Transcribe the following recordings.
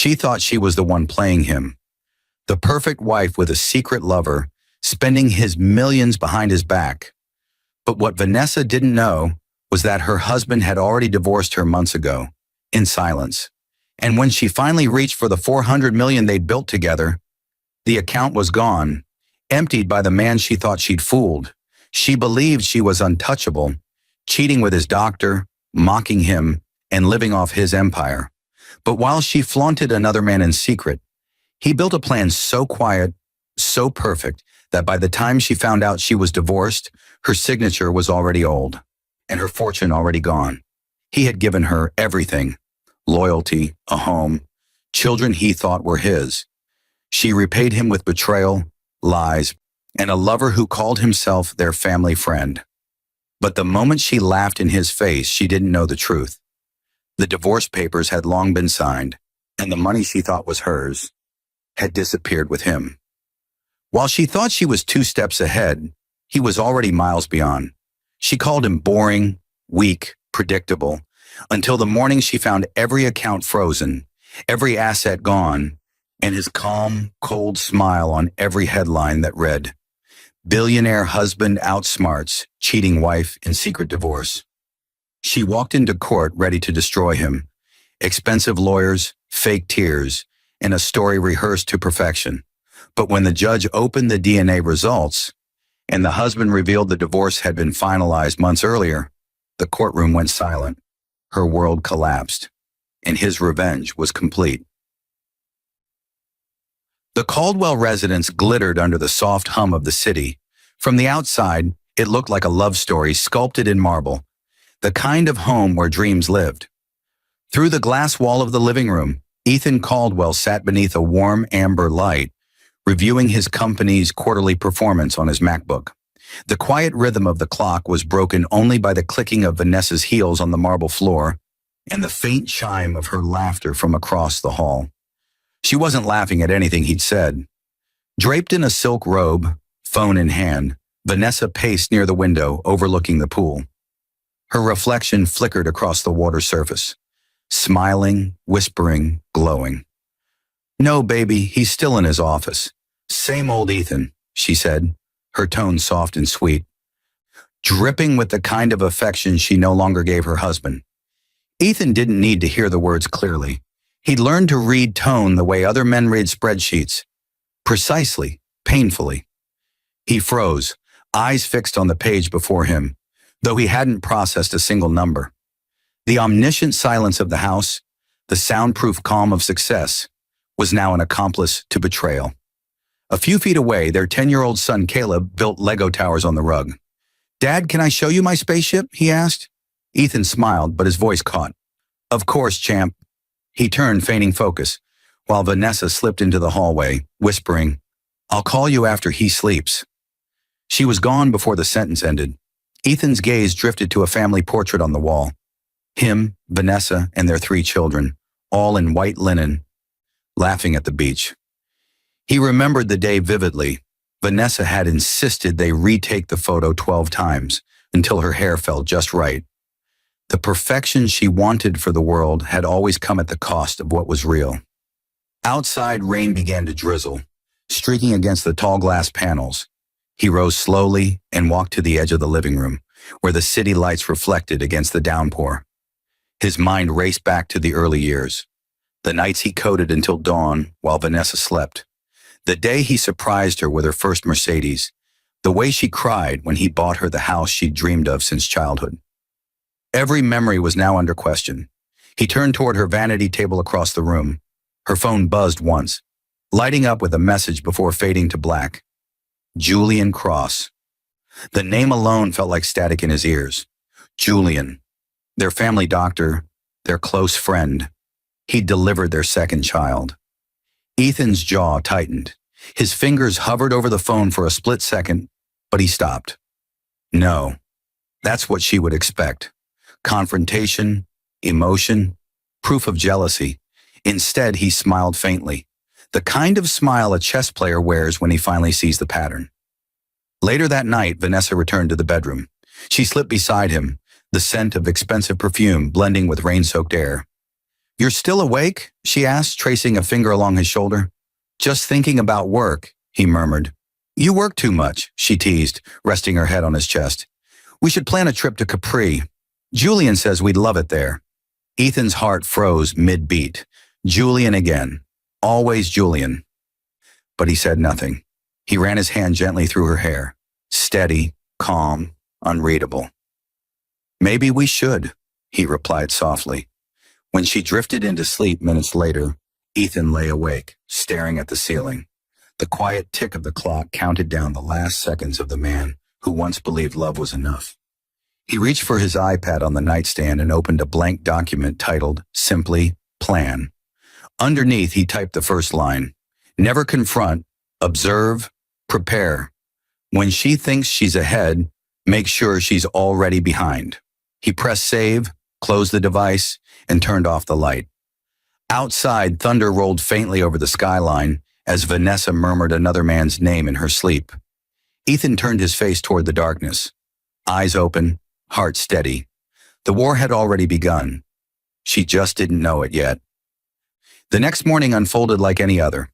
She thought she was the one playing him, the perfect wife with a secret lover, spending his millions behind his back. But what Vanessa didn't know was that her husband had already divorced her months ago, in silence. And when she finally reached for the $400 million they'd built together, the account was gone, emptied by the man she thought she'd fooled. She believed she was untouchable, cheating with his doctor, mocking him, and living off his empire. But while she flaunted another man in secret, he built a plan so quiet, so perfect, that by the time she found out she was divorced, her signature was already old, and her fortune already gone. He had given her everything: loyalty, a home, children he thought were his. She repaid him with betrayal, lies, and a lover who called himself their family friend. But the moment she laughed in his face, she didn't know the truth. The divorce papers had long been signed, and the money she thought was hers had disappeared with him. While she thought she was 2 steps ahead, he was already miles beyond. She called him boring, weak, predictable, until the morning she found every account frozen, every asset gone, and his calm, cold smile on every headline that read, "Billionaire husband outsmarts cheating wife in secret divorce." She walked into court ready to destroy him. Expensive lawyers, fake tears, and a story rehearsed to perfection. But when the judge opened the DNA results and the husband revealed the divorce had been finalized months earlier, the courtroom went silent. Her world collapsed, and his revenge was complete. The Caldwell residence glittered under the soft hum of the city. From the outside, it looked like a love story sculpted in marble, the kind of home where dreams lived. Through the glass wall of the living room, Ethan Caldwell sat beneath a warm amber light, reviewing his company's quarterly performance on his MacBook. The quiet rhythm of the clock was broken only by the clicking of Vanessa's heels on the marble floor and the faint chime of her laughter from across the hall. She wasn't laughing at anything he'd said. Draped in a silk robe, phone in hand, Vanessa paced near the window overlooking the pool. Her reflection flickered across the water surface, smiling, whispering, glowing. "No, baby, he's still in his office. Same old Ethan," she said, her tone soft and sweet, dripping with the kind of affection she no longer gave her husband. Ethan didn't need to hear the words clearly. He'd learned to read tone the way other men read spreadsheets. Precisely, painfully. He froze, eyes fixed on the page before him, though he hadn't processed a single number. The omniscient silence of the house, the soundproof calm of success, was now an accomplice to betrayal. A few feet away, their 10-year-old son Caleb built Lego towers on the rug. "Dad, can I show you my spaceship?" he asked. Ethan smiled, but his voice caught. "Of course, champ." He turned, feigning focus, while Vanessa slipped into the hallway, whispering, "I'll call you after he sleeps." She was gone before the sentence ended. Ethan's gaze drifted to a family portrait on the wall. Him, Vanessa, and their 3 children, all in white linen, laughing at the beach. He remembered the day vividly. Vanessa had insisted they retake the photo 12 times until her hair felt just right. The perfection she wanted for the world had always come at the cost of what was real. Outside, rain began to drizzle, streaking against the tall glass panels. He rose slowly and walked to the edge of the living room, where the city lights reflected against the downpour. His mind raced back to the early years, the nights he coded until dawn while Vanessa slept, the day he surprised her with her first Mercedes, the way she cried when he bought her the house she'd dreamed of since childhood. Every memory was now under question. He turned toward her vanity table across the room. Her phone buzzed once, lighting up with a message before fading to black. Julian Cross. The name alone felt like static in his ears. Julian, their family doctor, their close friend. He'd delivered their second child. Ethan's jaw tightened. His fingers hovered over the phone for a split second, but he stopped. No, that's what she would expect. Confrontation, emotion, proof of jealousy. Instead, he smiled faintly, the kind of smile a chess player wears when he finally sees the pattern. Later that night, Vanessa returned to the bedroom. She slipped beside him, the scent of expensive perfume blending with rain-soaked air. You're still awake? She asked, tracing a finger along his shoulder. Just thinking about work, he murmured. You work too much, she teased, resting her head on his chest. We should plan a trip to Capri. Julian says we'd love it there. Ethan's heart froze mid-beat. Julian again. Always Julian. But he said nothing. He ran his hand gently through her hair. Steady, calm, unreadable. Maybe we should, he replied softly. When she drifted into sleep minutes later, Ethan lay awake, staring at the ceiling. The quiet tick of the clock counted down the last seconds of the man who once believed love was enough. He reached for his iPad on the nightstand and opened a blank document titled, simply, Plan. Underneath, he typed the first line. Never confront, observe, prepare. When she thinks she's ahead, make sure she's already behind. He pressed save, closed the device, and turned off the light. Outside, thunder rolled faintly over the skyline as Vanessa murmured another man's name in her sleep. Ethan turned his face toward the darkness. Eyes open, heart steady. The war had already begun. She just didn't know it yet. The next morning unfolded like any other.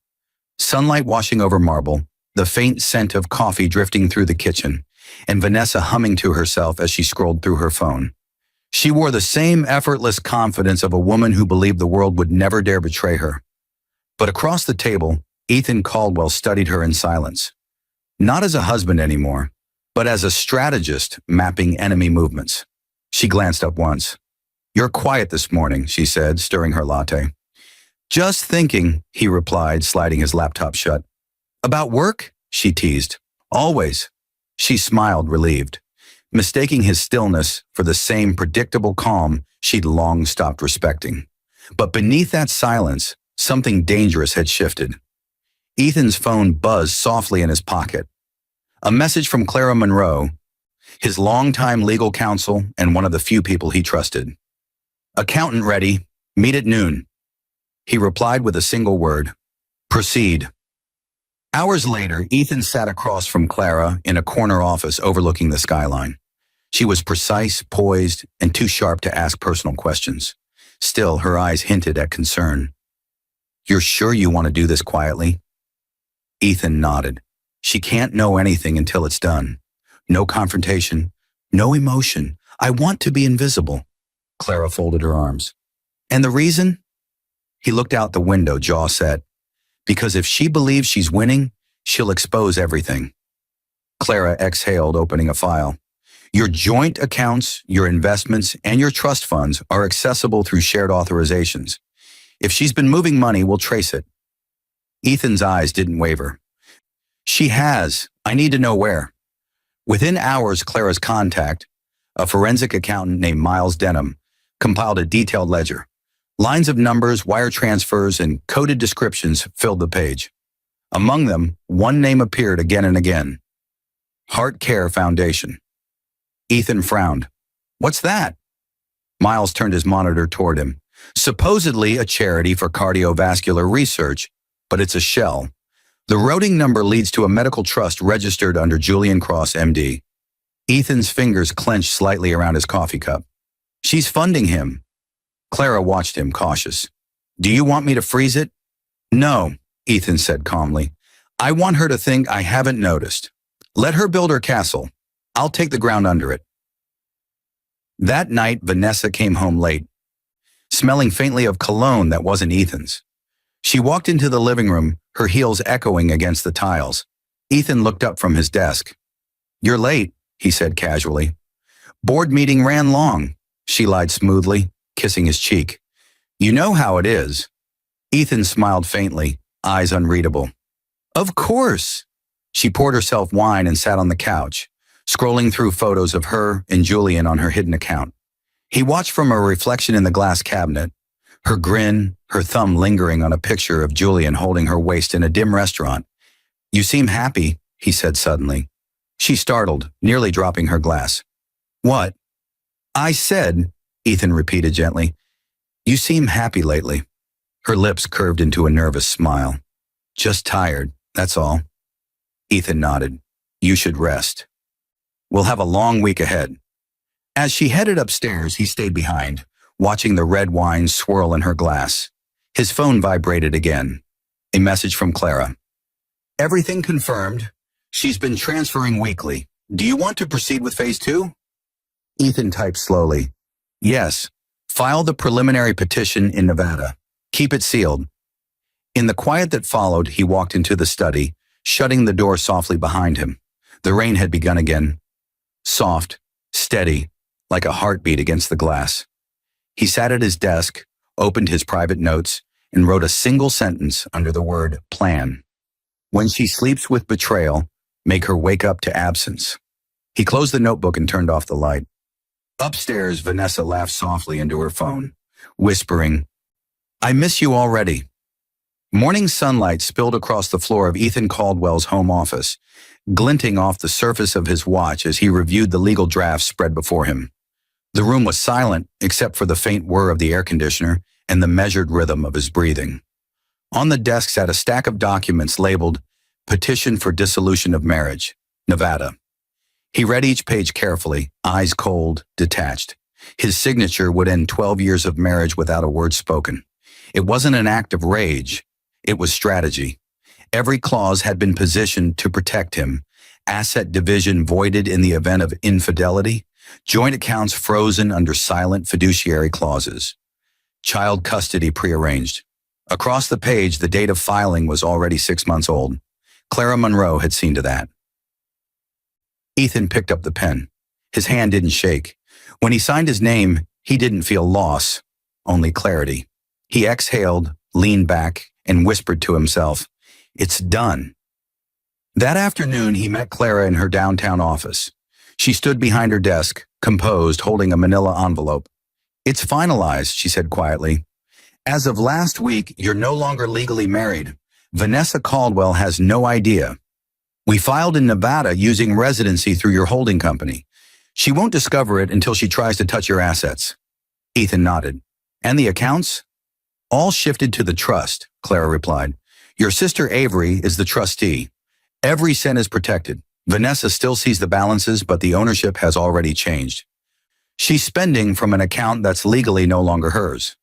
Sunlight washing over marble, the faint scent of coffee drifting through the kitchen, and Vanessa humming to herself as she scrolled through her phone. She wore the same effortless confidence of a woman who believed the world would never dare betray her. But across the table, Ethan Caldwell studied her in silence. Not as a husband anymore, but as a strategist mapping enemy movements. She glanced up once. You're quiet this morning, she said, stirring her latte. Just thinking, he replied, sliding his laptop shut. About work? She teased. Always. She smiled, relieved, mistaking his stillness for the same predictable calm she'd long stopped respecting. But beneath that silence, something dangerous had shifted. Ethan's phone buzzed softly in his pocket. A message from Clara Monroe, his longtime legal counsel and one of the few people he trusted. Accountant ready. Meet at noon. He replied with a single word. Proceed. Hours later, Ethan sat across from Clara in a corner office overlooking the skyline. She was precise, poised, and too sharp to ask personal questions. Still, her eyes hinted at concern. You're sure you want to do this quietly? Ethan nodded. She can't know anything until it's done. No confrontation, no emotion. I want to be invisible. Clara folded her arms. And the reason? He looked out the window, jaw set. Because if she believes she's winning, she'll expose everything. Clara exhaled, opening a file. Your joint accounts, your investments, and your trust funds are accessible through shared authorizations. If she's been moving money, we'll trace it. Ethan's eyes didn't waver. She has. I need to know where. Within hours, Clara's contact, a forensic accountant named Miles Denham, compiled a detailed ledger. Lines of numbers, wire transfers, and coded descriptions filled the page. Among them, one name appeared again and again. Heart Care Foundation. Ethan frowned. What's that? Miles turned his monitor toward him. Supposedly a charity for cardiovascular research, but it's a shell. The routing number leads to a medical trust registered under Julian Cross, MD. Ethan's fingers clenched slightly around his coffee cup. She's funding him. Clara watched him, cautious. Do you want me to freeze it? No, Ethan said calmly. I want her to think I haven't noticed. Let her build her castle. I'll take the ground under it. That night, Vanessa came home late, smelling faintly of cologne that wasn't Ethan's. She walked into the living room, her heels echoing against the tiles. Ethan looked up from his desk. You're late, he said casually. Board meeting ran long, she lied smoothly, kissing his cheek. You know how it is. Ethan smiled faintly, eyes unreadable. Of course. She poured herself wine and sat on the couch, scrolling through photos of her and Julian on her hidden account. He watched from a reflection in the glass cabinet, her grin, her thumb lingering on a picture of Julian holding her waist in a dim restaurant. You seem happy, he said suddenly. She startled, nearly dropping her glass. What? I said, Ethan repeated gently, you seem happy lately. Her lips curved into a nervous smile. Just tired, that's all. Ethan nodded. You should rest. We'll have a long week ahead. As she headed upstairs, he stayed behind, watching the red wine swirl in her glass. His phone vibrated again. A message from Clara. Everything confirmed. She's been transferring weekly. Do you want to proceed with phase 2? Ethan typed slowly. Yes. File the preliminary petition in Nevada. Keep it sealed. In the quiet that followed, he walked into the study, shutting the door softly behind him. The rain had begun again. Soft, steady, like a heartbeat against the glass. He sat at his desk, opened his private notes, and wrote a single sentence under the word plan. When she sleeps with betrayal, make her wake up to absence. He closed the notebook and turned off the light. Upstairs, Vanessa laughed softly into her phone, whispering, I miss you already. Morning sunlight spilled across the floor of Ethan Caldwell's home office, glinting off the surface of his watch as he reviewed the legal drafts spread before him. The room was silent except for the faint whir of the air conditioner and the measured rhythm of his breathing. On the desk sat a stack of documents labeled Petition for Dissolution of Marriage, Nevada. He read each page carefully, eyes cold, detached. His signature would end 12 years of marriage without a word spoken. It wasn't an act of rage. It was strategy. Every clause had been positioned to protect him. Asset division voided in the event of infidelity. Joint accounts frozen under silent fiduciary clauses. Child custody prearranged. Across the page, the date of filing was already 6 months old. Clara Monroe had seen to that. Ethan picked up the pen. His hand didn't shake. When he signed his name, he didn't feel loss, only clarity. He exhaled, leaned back, and whispered to himself, It's done. That afternoon, he met Clara in her downtown office. She stood behind her desk, composed, holding a manila envelope. It's finalized, she said quietly. As of last week, you're no longer legally married. Vanessa Caldwell has no idea. We filed in Nevada using residency through your holding company. She won't discover it until she tries to touch your assets. Ethan nodded. And the accounts? All shifted to the trust, Clara replied. Your sister Avery is the trustee. Every cent is protected. Vanessa still sees the balances, but the ownership has already changed. She's spending from an account that's legally no longer hers.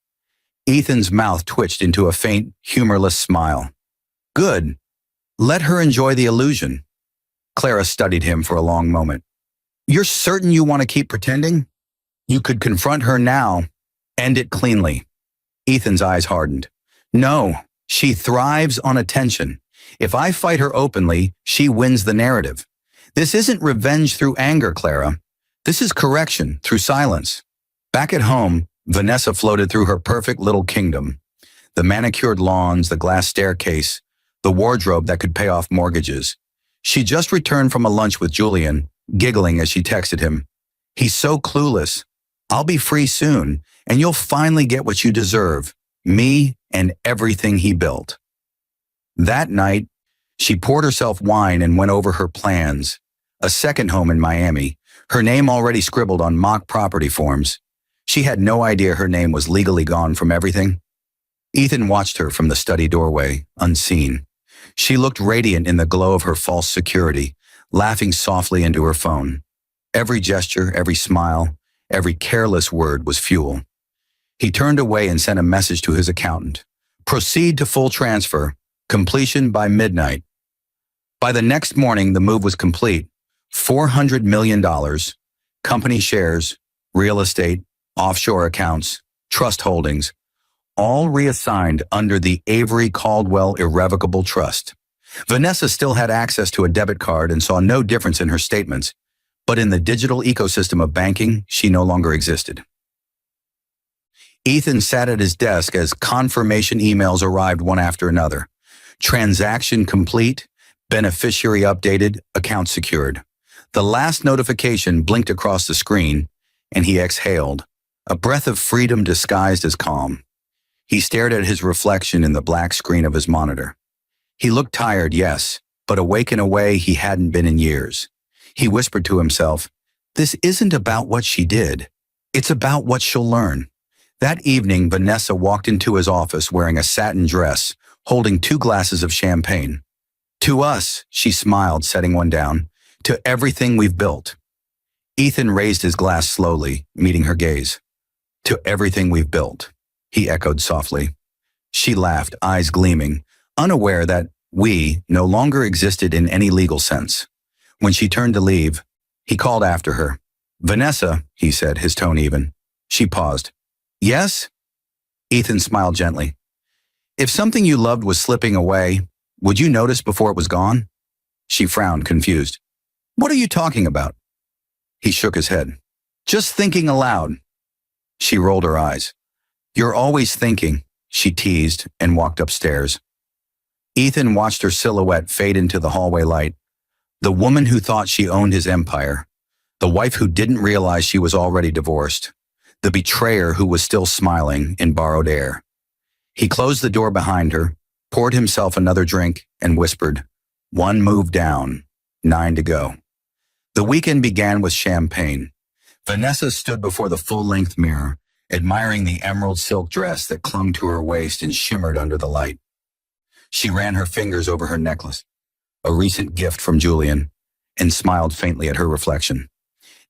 Ethan's mouth twitched into a faint, humorless smile. Good. Let her enjoy the illusion. Clara studied him for a long moment. You're certain you want to keep pretending? You could confront her now. End it cleanly. Ethan's eyes hardened. No, she thrives on attention. If I fight her openly, she wins the narrative. This isn't revenge through anger, Clara. This is correction through silence. Back at home, Vanessa floated through her perfect little kingdom. The manicured lawns, the glass staircase, the wardrobe that could pay off mortgages. She just returned from a lunch with Julian, giggling as she texted him. He's so clueless. I'll be free soon, and you'll finally get what you deserve, me and everything he built. That night, she poured herself wine and went over her plans. A second home in Miami, her name already scribbled on mock property forms. She had no idea her name was legally gone from everything. Ethan watched her from the study doorway, unseen. She looked radiant in the glow of her false security, laughing softly into her phone. Every gesture, every smile, every careless word was fuel. He turned away and sent a message to his accountant. Proceed to full transfer. Completion by midnight. By the next morning, the move was complete. $400 million, company shares, real estate, offshore accounts, trust holdings, all reassigned under the Avery Caldwell Irrevocable Trust. Vanessa still had access to a debit card and saw no difference in her statements, but in the digital ecosystem of banking, she no longer existed. Ethan sat at his desk as confirmation emails arrived one after another. Transaction complete, beneficiary updated, account secured. The last notification blinked across the screen, and he exhaled, a breath of freedom disguised as calm. He stared at his reflection in the black screen of his monitor. He looked tired, yes, but awake in a way he hadn't been in years. He whispered to himself, this isn't about what she did. It's about what she'll learn. That evening, Vanessa walked into his office wearing a satin dress, holding 2 glasses of champagne. To us, she smiled, setting one down, to everything we've built. Ethan raised his glass slowly, meeting her gaze. To everything we've built, he echoed softly. She laughed, eyes gleaming, unaware that we no longer existed in any legal sense. When she turned to leave, he called after her. Vanessa, he said, his tone even. She paused. Yes? Ethan smiled gently. If something you loved was slipping away, would you notice before it was gone? She frowned, confused. What are you talking about? He shook his head. Just thinking aloud. She rolled her eyes. You're always thinking, she teased and walked upstairs. Ethan watched her silhouette fade into the hallway light. The woman who thought she owned his empire. The wife who didn't realize she was already divorced. The betrayer who was still smiling in borrowed air. He closed the door behind her, poured himself another drink, and whispered, 1 move down, 9 to go. The weekend began with champagne. Vanessa stood before the full-length mirror, admiring the emerald silk dress that clung to her waist and shimmered under the light. She ran her fingers over her necklace, a recent gift from Julian, and smiled faintly at her reflection.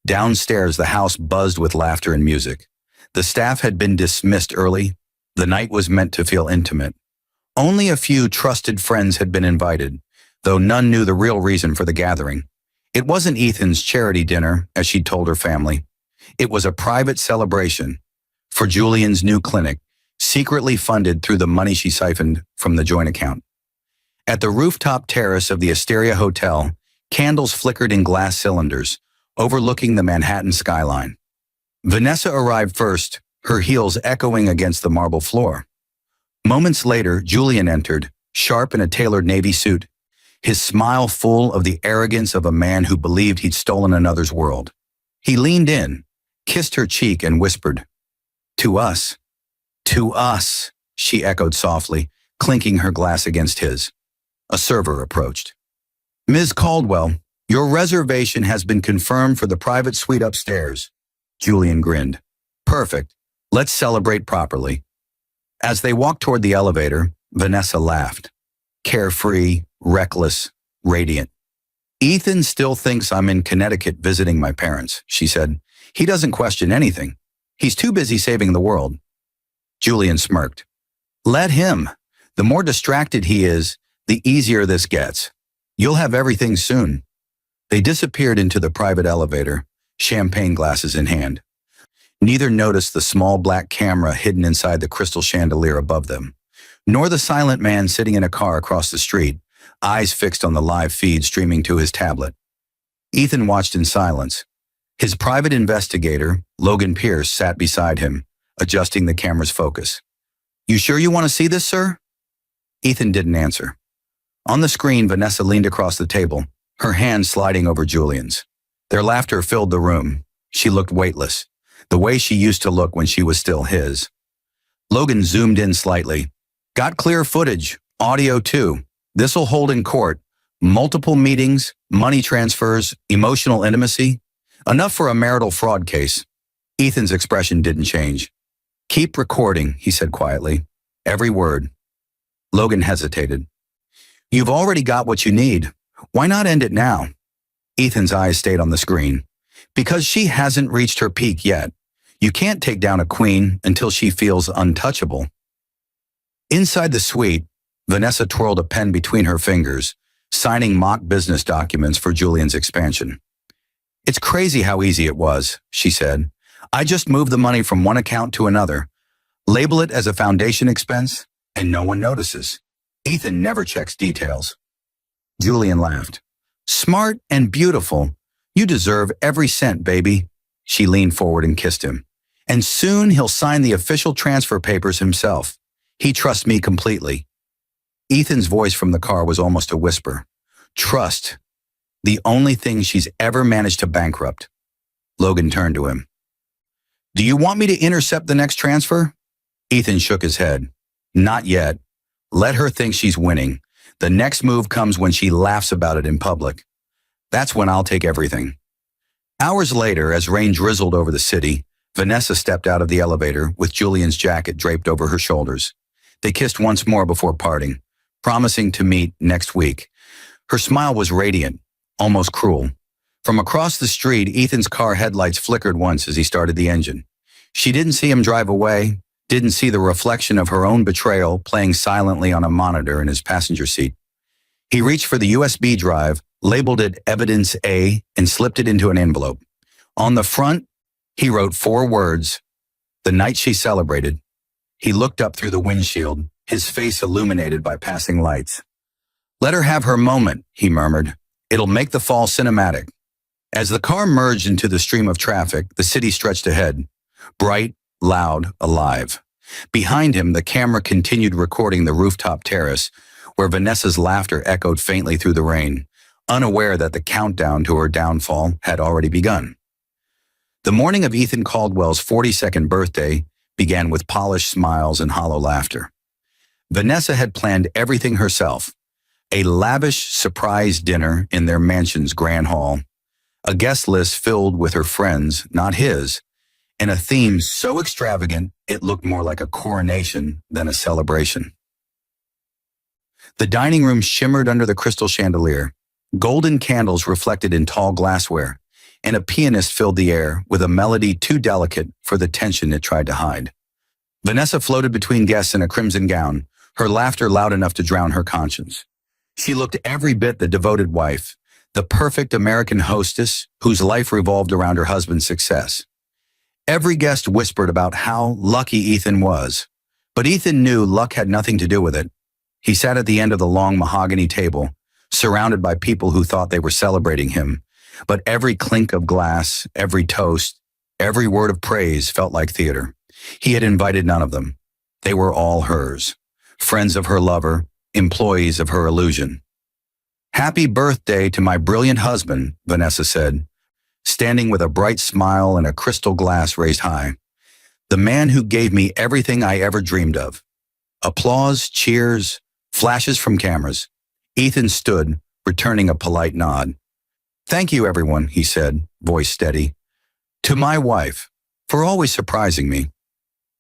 Downstairs, the house buzzed with laughter and music. The staff had been dismissed early. The night was meant to feel intimate. Only a few trusted friends had been invited, though none knew the real reason for the gathering. It wasn't Ethan's charity dinner, as she'd told her family. It was a private celebration for Julian's new clinic, secretly funded through the money she siphoned from the joint account. At the rooftop terrace of the Asteria Hotel, candles flickered in glass cylinders, overlooking the Manhattan skyline. Vanessa arrived first, her heels echoing against the marble floor. Moments later, Julian entered, sharp in a tailored navy suit, his smile full of the arrogance of a man who believed he'd stolen another's world. He leaned in, kissed her cheek, and whispered, "To us." "To us," she echoed softly, clinking her glass against his. A server approached. "Ms. Caldwell, your reservation has been confirmed for the private suite upstairs." Julian grinned. "Perfect. Let's celebrate properly." As they walked toward the elevator, Vanessa laughed. Carefree, reckless, radiant. "Ethan still thinks I'm in Connecticut visiting my parents," she said. "He doesn't question anything. He's too busy saving the world." Julian smirked. "Let him. The more distracted he is, the easier this gets. You'll have everything soon." They disappeared into the private elevator, champagne glasses in hand. Neither noticed the small black camera hidden inside the crystal chandelier above them, nor the silent man sitting in a car across the street, eyes fixed on the live feed streaming to his tablet. Ethan watched in silence. His private investigator, Logan Pierce, sat beside him, adjusting the camera's focus. "You sure you want to see this, sir?" Ethan didn't answer. On the screen, Vanessa leaned across the table, her hand sliding over Julian's. Their laughter filled the room. She looked weightless, the way she used to look when she was still his. Logan zoomed in slightly. "Got clear footage, audio too. This'll hold in court. Multiple meetings, money transfers, emotional intimacy. Enough for a marital fraud case." Ethan's expression didn't change. "Keep recording," he said quietly. "Every word." Logan hesitated. "You've already got what you need. Why not end it now?" Ethan's eyes stayed on the screen. "Because she hasn't reached her peak yet. You can't take down a queen until she feels untouchable." Inside the suite, Vanessa twirled a pen between her fingers, signing mock business documents for Julian's expansion. "It's crazy how easy it was," she said. "I just moved the money from one account to another, label it as a foundation expense, and no one notices. Ethan never checks details." Julian laughed. "Smart and beautiful. You deserve every cent, baby." She leaned forward and kissed him. "And soon he'll sign the official transfer papers himself. He trusts me completely." Ethan's voice from the car was almost a whisper. "Trust. The only thing she's ever managed to bankrupt." Logan turned to him. "Do you want me to intercept the next transfer?" Ethan shook his head. "Not yet. Let her think she's winning. The next move comes when she laughs about it in public. That's when I'll take everything." Hours later, as rain drizzled over the city, Vanessa stepped out of the elevator with Julian's jacket draped over her shoulders. They kissed once more before parting, promising to meet next week. Her smile was radiant, almost cruel. From across the street, Ethan's car headlights flickered once as he started the engine. She didn't see him drive away, didn't see the reflection of her own betrayal playing silently on a monitor in his passenger seat. He reached for the USB drive, labeled it Evidence A, and slipped it into an envelope. On the front, he wrote 4 words, "The night she celebrated." He looked up through the windshield, his face illuminated by passing lights. "Let her have her moment," he murmured. "It'll make the fall cinematic." As the car merged into the stream of traffic, the city stretched ahead, bright, loud, alive. Behind him, the camera continued recording the rooftop terrace, where Vanessa's laughter echoed faintly through the rain, unaware that the countdown to her downfall had already begun. The morning of Ethan Caldwell's 42nd birthday began with polished smiles and hollow laughter. Vanessa had planned everything herself: a lavish surprise dinner in their mansion's grand hall, a guest list filled with her friends, not his, and a theme so extravagant it looked more like a coronation than a celebration. The dining room shimmered under the crystal chandelier. Golden candles reflected in tall glassware, and a pianist filled the air with a melody too delicate for the tension it tried to hide. Vanessa floated between guests in a crimson gown, her laughter loud enough to drown her conscience. She looked every bit the devoted wife, the perfect American hostess whose life revolved around her husband's success. Every guest whispered about how lucky Ethan was, but Ethan knew luck had nothing to do with it. He sat at the end of the long mahogany table, surrounded by people who thought they were celebrating him, but every clink of glass, every toast, every word of praise felt like theater. He had invited none of them. They were all hers, friends of her lover, employees of her illusion. "Happy birthday to my brilliant husband," Vanessa said, standing with a bright smile and a crystal glass raised high. "The man who gave me everything I ever dreamed of." Applause, cheers, flashes from cameras. Ethan stood, returning a polite nod. "Thank you, everyone," he said, voice steady. "To my wife, for always surprising me."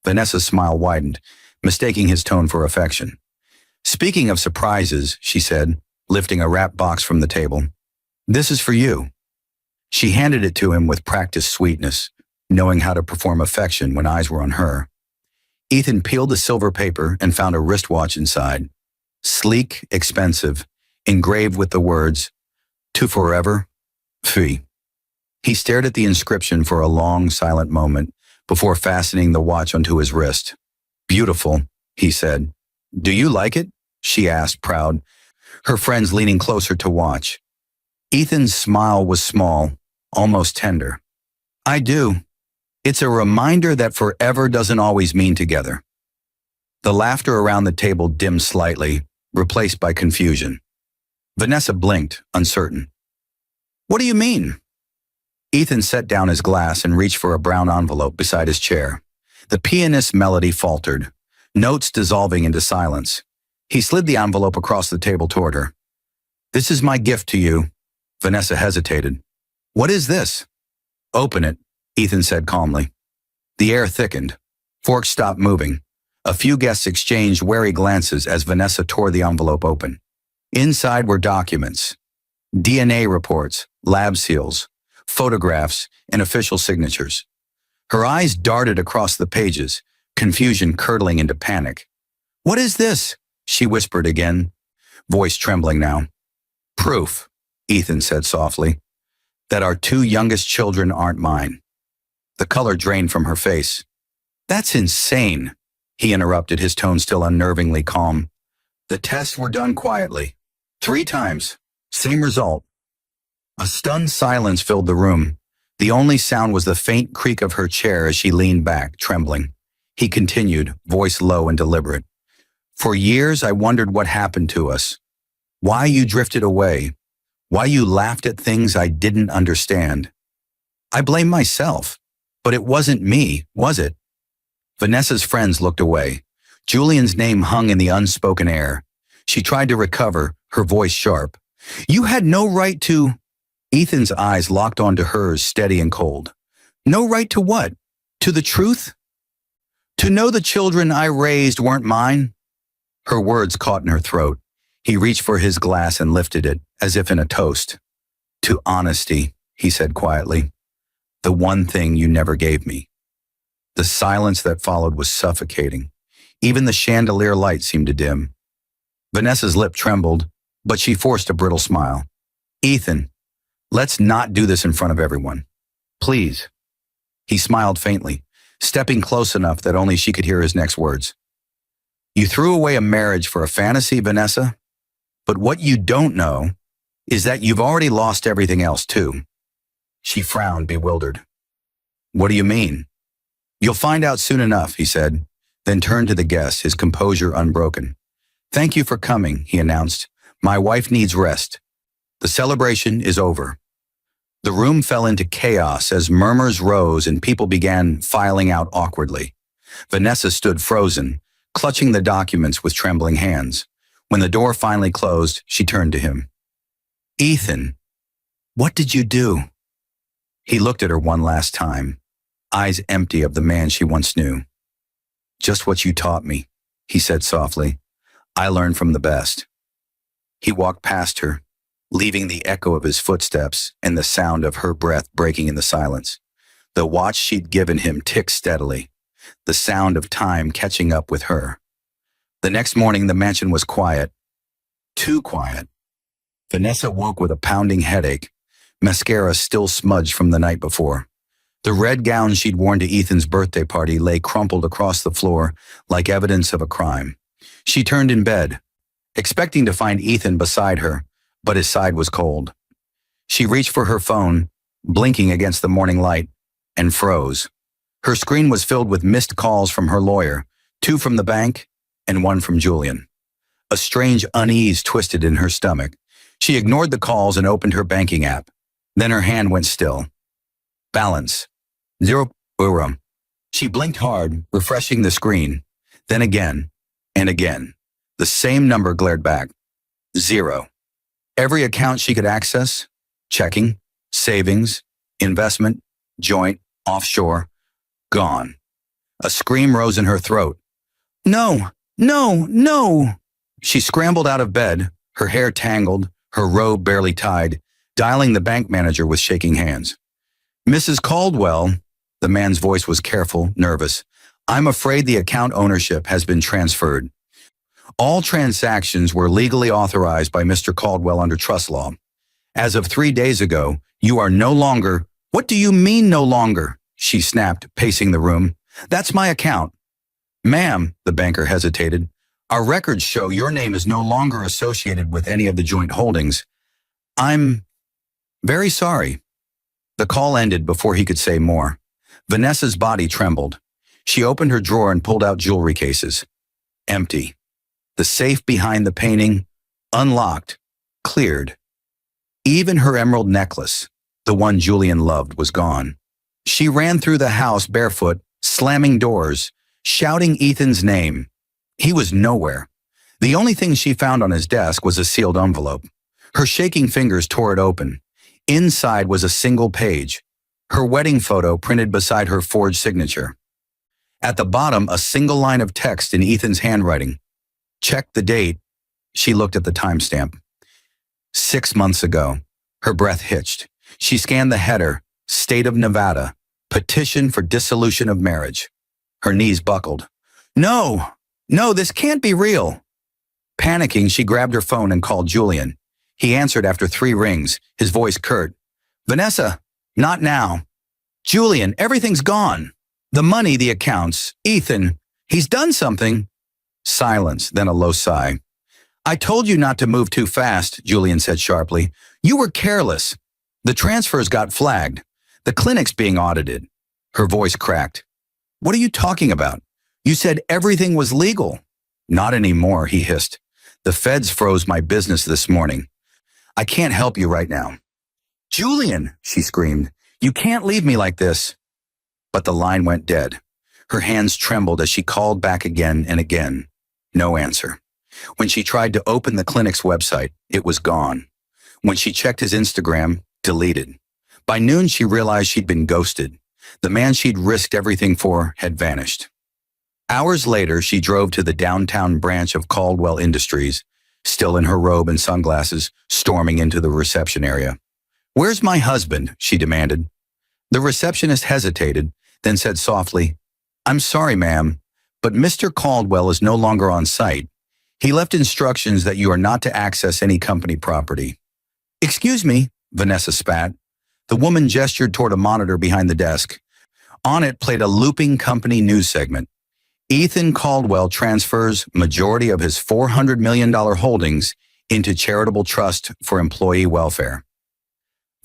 Vanessa's smile widened, mistaking his tone for affection. "Speaking of surprises," she said, lifting a wrap box from the table. "This is for you." She handed it to him with practiced sweetness, knowing how to perform affection when eyes were on her. Ethan peeled the silver paper and found a wristwatch inside. Sleek, expensive, engraved with the words, "To forever, Fee." He stared at the inscription for a long, silent moment before fastening the watch onto his wrist. "Beautiful," he said. "Do you like it?" she asked, proud, her friends leaning closer to watch. Ethan's smile was small, almost tender. "I do. It's a reminder that forever doesn't always mean together." The laughter around the table dimmed slightly, replaced by confusion. Vanessa blinked, uncertain. "What do you mean?" Ethan set down his glass and reached for a brown envelope beside his chair. The pianist's melody faltered, notes dissolving into silence. He slid the envelope across the table toward her. "This is my gift to you." Vanessa hesitated. "What is this?" "Open it," Ethan said calmly. The air thickened. Forks stopped moving. A few guests exchanged wary glances as Vanessa tore the envelope open. Inside were documents, DNA reports, lab seals, photographs, and official signatures. Her eyes darted across the pages, confusion curdling into panic. "What is this?" she whispered again, voice trembling now. "Proof," Ethan said softly, "that our 2 youngest children aren't mine." The color drained from her face. "That's insane," he interrupted, his tone still unnervingly calm. "The tests were done quietly. 3 times. Same result." A stunned silence filled the room. The only sound was the faint creak of her chair as she leaned back, trembling. He continued, voice low and deliberate. "For years I wondered what happened to us. Why you drifted away. Why you laughed at things I didn't understand. I blame myself, but it wasn't me, was it?" Vanessa's friends looked away. Julian's name hung in the unspoken air. She tried to recover, her voice sharp. "You had no right to—" Ethan's eyes locked onto hers, steady and cold. "No right to what? To the truth? To know the children I raised weren't mine?" Her words caught in her throat. He reached for his glass and lifted it, as if in a toast. "To honesty," he said quietly. "The one thing you never gave me." The silence that followed was suffocating. Even the chandelier light seemed to dim. Vanessa's lip trembled, but she forced a brittle smile. Ethan, let's not do this in front of everyone. Please. He smiled faintly, stepping close enough that only she could hear his next words. You threw away a marriage for a fantasy, Vanessa? But what you don't know is that you've already lost everything else too. She frowned, bewildered. What do you mean? You'll find out soon enough, he said, then turned to the guests, his composure unbroken. Thank you for coming, he announced. My wife needs rest. The celebration is over. The room fell into chaos as murmurs rose and people began filing out awkwardly. Vanessa stood frozen, clutching the documents with trembling hands. When the door finally closed, she turned to him. Ethan, what did you do? He looked at her one last time, eyes empty of the man she once knew. Just what you taught me, he said softly. I learned from the best. He walked past her, leaving the echo of his footsteps and the sound of her breath breaking in the silence. The watch she'd given him ticked steadily, the sound of time catching up with her. The next morning, the mansion was quiet. Too quiet. Vanessa woke with a pounding headache, mascara still smudged from the night before. The red gown she'd worn to Ethan's birthday party lay crumpled across the floor like evidence of a crime. She turned in bed, expecting to find Ethan beside her, but his side was cold. She reached for her phone, blinking against the morning light, and froze. Her screen was filled with missed calls from her lawyer, 2 from the bank and 1 from Julian. A strange unease twisted in her stomach. She ignored the calls and opened her banking app. Then her hand went still. Balance. 0 euro. She blinked hard, refreshing the screen. Then again, and again. The same number glared back. 0. Every account she could access, checking, savings, investment, joint, offshore, gone. A scream rose in her throat. No, no, no! She scrambled out of bed, her hair tangled, her robe barely tied, dialing the bank manager with shaking hands. Mrs. Caldwell, the man's voice was careful, nervous. I'm afraid the account ownership has been transferred. All transactions were legally authorized by Mr. Caldwell under trust law. As of 3 days ago, you are no longer— What do you mean no longer? She snapped, pacing the room. That's my account. Ma'am, the banker hesitated, our records show your name is no longer associated with any of the joint holdings. I'm very sorry. The call ended before he could say more. Vanessa's body trembled. She opened her drawer and pulled out jewelry cases. Empty. The safe behind the painting, unlocked, cleared. Even her emerald necklace, the one Julian loved, was gone. She ran through the house barefoot, slamming doors, shouting Ethan's name. He was nowhere. The only thing she found on his desk was a sealed envelope. Her shaking fingers tore it open. Inside was a single page, her wedding photo printed beside her forged signature. At the bottom, a single line of text in Ethan's handwriting. Check the date. She looked at the timestamp. 6 months ago. Her breath hitched. She scanned the header, State of Nevada, petition for dissolution of marriage. Her knees buckled. No, this can't be real. Panicking, she grabbed her phone and called Julian. He answered after 3 rings, his voice curt. Vanessa, not now. Julian, everything's gone. The money, the accounts. Ethan, he's done something. Silence, then a low sigh. I told you not to move too fast, Julian said sharply. You were careless. The transfers got flagged. The clinic's being audited. Her voice cracked. What are you talking about? You said everything was legal. Not anymore, he hissed. The feds froze my business this morning. I can't help you right now. Julian, she screamed, you can't leave me like this. But the line went dead. Her hands trembled as she called back again and again. No answer. When she tried to open the clinic's website, it was gone. When she checked his Instagram, deleted. By noon, she realized she'd been ghosted. The man she'd risked everything for had vanished. Hours later, she drove to the downtown branch of Caldwell Industries, still in her robe and sunglasses, storming into the reception area. Where's my husband? She demanded. The receptionist hesitated, then said softly, I'm sorry, ma'am, but Mr. Caldwell is no longer on site. He left instructions that you are not to access any company property. Excuse me, Vanessa spat. The woman gestured toward a monitor behind the desk. On it played a looping company news segment. Ethan Caldwell transfers majority of his $400 million holdings into charitable trust for employee welfare.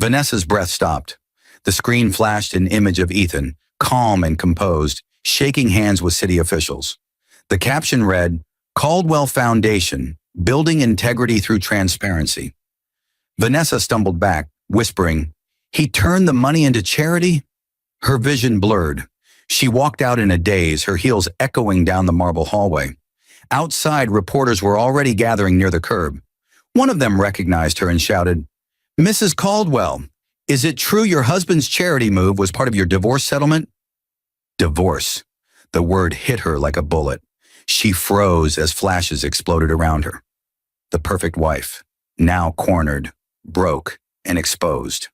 Vanessa's breath stopped. The screen flashed an image of Ethan, calm and composed, shaking hands with city officials. The caption read, Caldwell Foundation, Building Integrity Through Transparency. Vanessa stumbled back, whispering, he turned the money into charity? Her vision blurred. She walked out in a daze, her heels echoing down the marble hallway. Outside, reporters were already gathering near the curb. One of them recognized her and shouted, Mrs. Caldwell, is it true your husband's charity move was part of your divorce settlement? Divorce. The word hit her like a bullet. She froze as flashes exploded around her. The perfect wife, now cornered, broke, and exposed.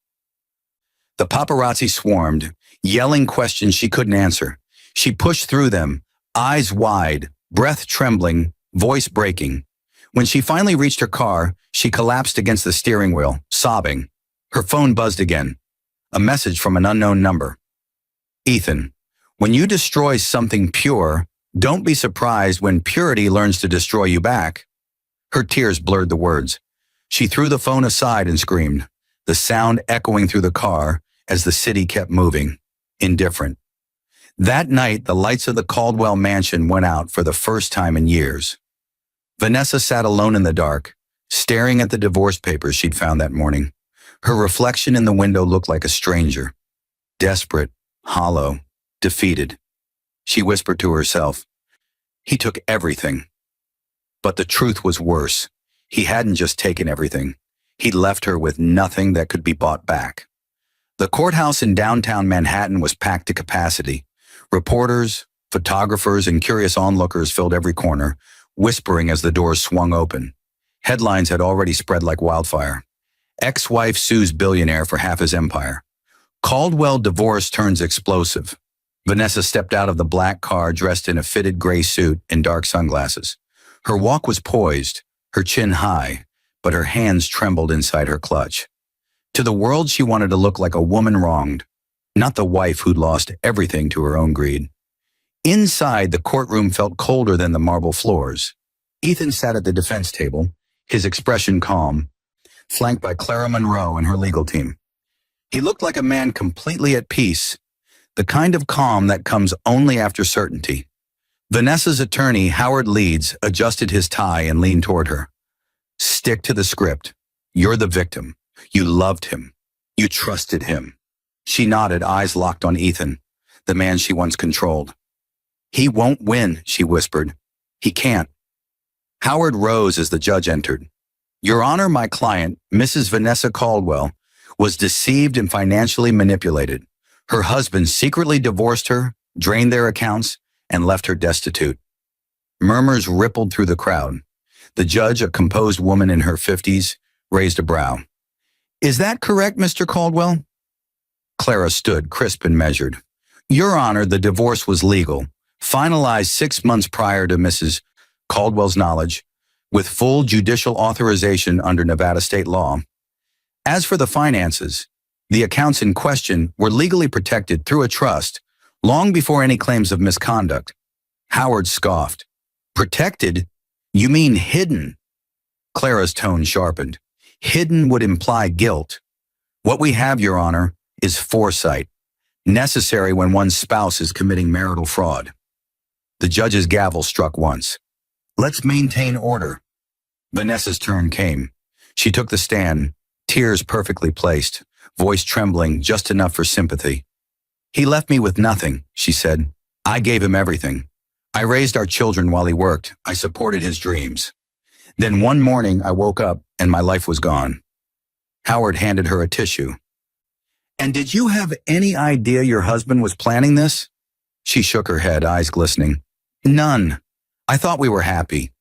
The paparazzi swarmed, yelling questions she couldn't answer. She pushed through them, eyes wide, breath trembling, voice breaking. When she finally reached her car, she collapsed against the steering wheel, sobbing. Her phone buzzed again. A message from an unknown number. Ethan, when you destroy something pure, don't be surprised when purity learns to destroy you back. Her tears blurred the words. She threw the phone aside and screamed, the sound echoing through the car as the city kept moving, indifferent. That night, the lights of the Caldwell mansion went out for the first time in years. Vanessa sat alone in the dark, staring at the divorce papers she'd found that morning. Her reflection in the window looked like a stranger, desperate, hollow, defeated. She whispered to herself, he took everything. But the truth was worse. He hadn't just taken everything. He'd left her with nothing that could be bought back. The courthouse in downtown Manhattan was packed to capacity. Reporters, photographers, and curious onlookers filled every corner, whispering as the doors swung open. Headlines had already spread like wildfire. Ex-wife sues billionaire for half his empire. Caldwell divorce turns explosive. Vanessa stepped out of the black car dressed in a fitted gray suit and dark sunglasses. Her walk was poised, her chin high, but her hands trembled inside her clutch. To the world, she wanted to look like a woman wronged, not the wife who'd lost everything to her own greed. Inside, the courtroom felt colder than the marble floors. Ethan sat at the defense table, his expression calm, flanked by Clara Monroe and her legal team. He looked like a man completely at peace, the kind of calm that comes only after certainty. Vanessa's attorney, Howard Leeds, adjusted his tie and leaned toward her. Stick to the script. You're the victim. You loved him. You trusted him. She nodded, eyes locked on Ethan, the man she once controlled. He won't win, she whispered. He can't. Howard rose as the judge entered. Your Honor, my client, Mrs. Vanessa Caldwell, was deceived and financially manipulated. Her husband secretly divorced her, drained their accounts, and left her destitute. Murmurs rippled through the crowd. The judge, a composed woman in her 50s, raised a brow. Is that correct, Mr. Caldwell? Clara stood, crisp and measured. Your Honor, the divorce was legal, finalized 6 months prior to Mrs. Caldwell's knowledge, with full judicial authorization under Nevada state law. As for the finances, the accounts in question were legally protected through a trust long before any claims of misconduct. Howard scoffed. Protected? You mean hidden? Clara's tone sharpened. Hidden would imply guilt. What we have, Your Honor, is foresight, necessary when one's spouse is committing marital fraud. The judge's gavel struck once. Let's maintain order. Vanessa's turn came. She took the stand, tears perfectly placed, voice trembling just enough for sympathy. He left me with nothing, she said. I gave him everything. I raised our children while he worked. I supported his dreams. Then one morning I woke up and my life was gone. Howard handed her a tissue. And did you have any idea your husband was planning this? She shook her head, eyes glistening. None. I thought we were happy.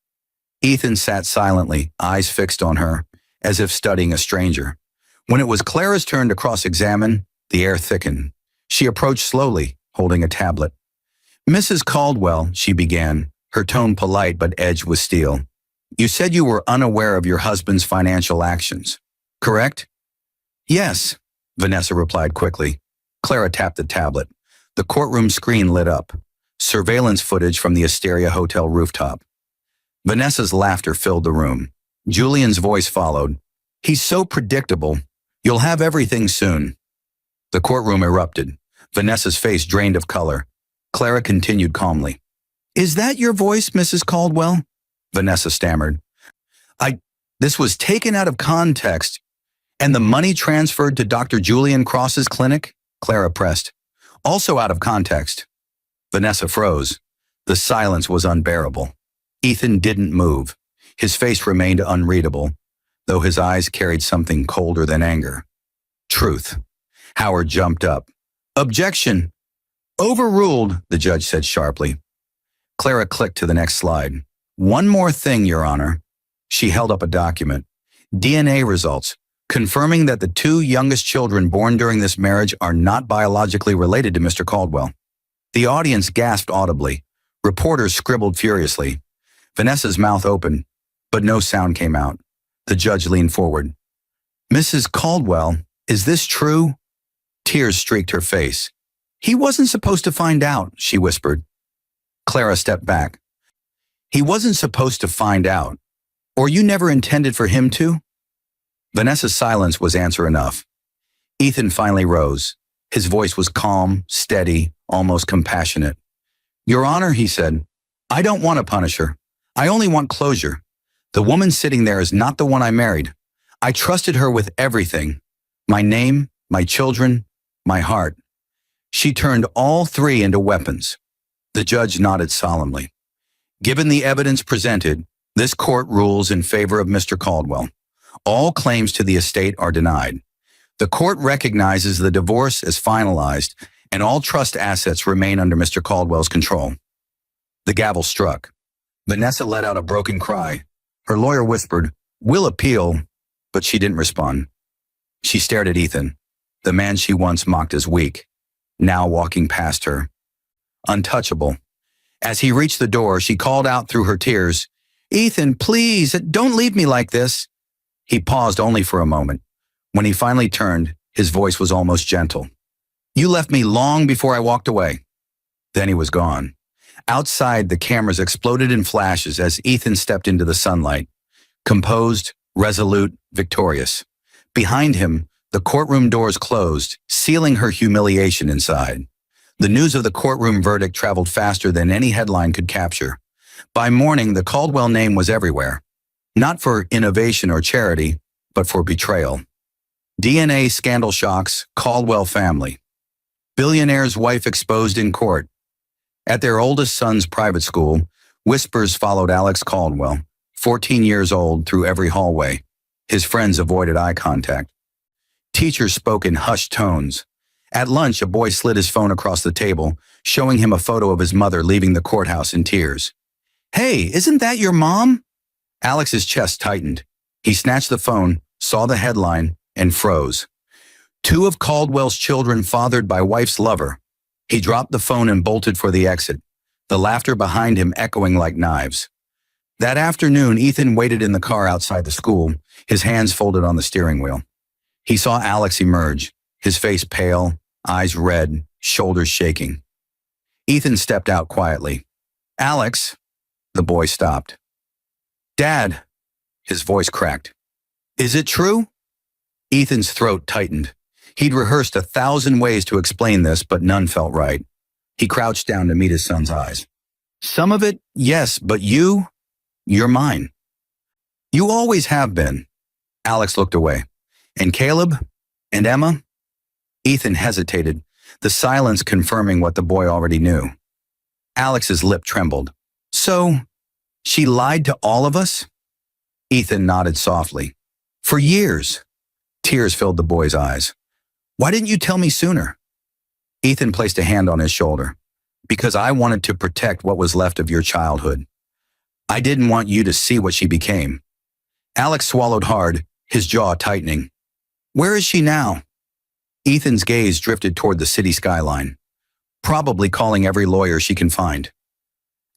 Ethan sat silently, eyes fixed on her, as if studying a stranger. When it was Clara's turn to cross-examine, the air thickened. She approached slowly, holding a tablet. Mrs. Caldwell, she began, her tone polite but edged with steel. You said you were unaware of your husband's financial actions, correct? Yes, Vanessa replied quickly. Clara tapped the tablet. The courtroom screen lit up. Surveillance footage from the Asteria Hotel rooftop. Vanessa's laughter filled the room. Julian's voice followed. He's so predictable. You'll have everything soon. The courtroom erupted. Vanessa's face drained of color. Clara continued calmly. Is that your voice, Mrs. Caldwell? Vanessa stammered. This was taken out of context. And the money transferred to Dr. Julian Cross's clinic? Clara pressed. Also out of context. Vanessa froze. The silence was unbearable. Ethan didn't move. His face remained unreadable, though his eyes carried something colder than anger. Truth. Howard jumped up. Objection. Overruled, the judge said sharply. Clara clicked to the next slide. One more thing, Your Honor. She held up a document. DNA results, confirming that the two youngest children born during this marriage are not biologically related to Mr. Caldwell. The audience gasped audibly. Reporters scribbled furiously. Vanessa's mouth opened, but no sound came out. The judge leaned forward. Mrs. Caldwell, is this true? Tears streaked her face. He wasn't supposed to find out, she whispered. Clara stepped back. He wasn't supposed to find out. Or you never intended for him to? Vanessa's silence was answer enough. Ethan finally rose. His voice was calm, steady, almost compassionate. Your Honor, he said, I don't want to punish her. I only want closure. The woman sitting there is not the one I married. I trusted her with everything. My name, my children, my heart. She turned all three into weapons. The judge nodded solemnly. Given the evidence presented, this court rules in favor of Mr. Caldwell. All claims to the estate are denied. The court recognizes the divorce as finalized, and all trust assets remain under Mr. Caldwell's control. The gavel struck. Vanessa let out a broken cry. Her lawyer whispered, We'll appeal, but she didn't respond. She stared at Ethan, the man she once mocked as weak, now walking past her. Untouchable. As he reached the door, she called out through her tears, Ethan, please, don't leave me like this. He paused only for a moment. When he finally turned, his voice was almost gentle. You left me long before I walked away. Then he was gone. Outside, the cameras exploded in flashes as Ethan stepped into the sunlight. Composed, resolute, victorious. Behind him, the courtroom doors closed, sealing her humiliation inside. The news of the courtroom verdict traveled faster than any headline could capture. By morning, the Caldwell name was everywhere. Not for innovation or charity, but for betrayal. DNA scandal shocks, Caldwell family. Billionaire's wife exposed in court. At their oldest son's private school, whispers followed Alex Caldwell, 14 years old, through every hallway. His friends avoided eye contact. Teachers spoke in hushed tones. At lunch, a boy slid his phone across the table, showing him a photo of his mother leaving the courthouse in tears. Hey, isn't that your mom? Alex's chest tightened. He snatched the phone, saw the headline, and froze. Two of Caldwell's children fathered by wife's lover. He dropped the phone and bolted for the exit, the laughter behind him echoing like knives. That afternoon, Ethan waited in the car outside the school, his hands folded on the steering wheel. He saw Alex emerge, his face pale, eyes red, shoulders shaking. Ethan stepped out quietly. Alex, the boy stopped. Dad, his voice cracked. Is it true? Ethan's throat tightened. He'd rehearsed 1,000 ways to explain this, but none felt right. He crouched down to meet his son's eyes. Some of it, yes, but you're mine. You always have been. Alex looked away. And Caleb? And Emma? Ethan hesitated, the silence confirming what the boy already knew. Alex's lip trembled. So, she lied to all of us? Ethan nodded softly. For years. Tears filled the boy's eyes. Why didn't you tell me sooner? Ethan placed a hand on his shoulder. Because I wanted to protect what was left of your childhood. I didn't want you to see what she became. Alex swallowed hard, his jaw tightening. Where is she now? Ethan's gaze drifted toward the city skyline. Probably calling every lawyer she can find.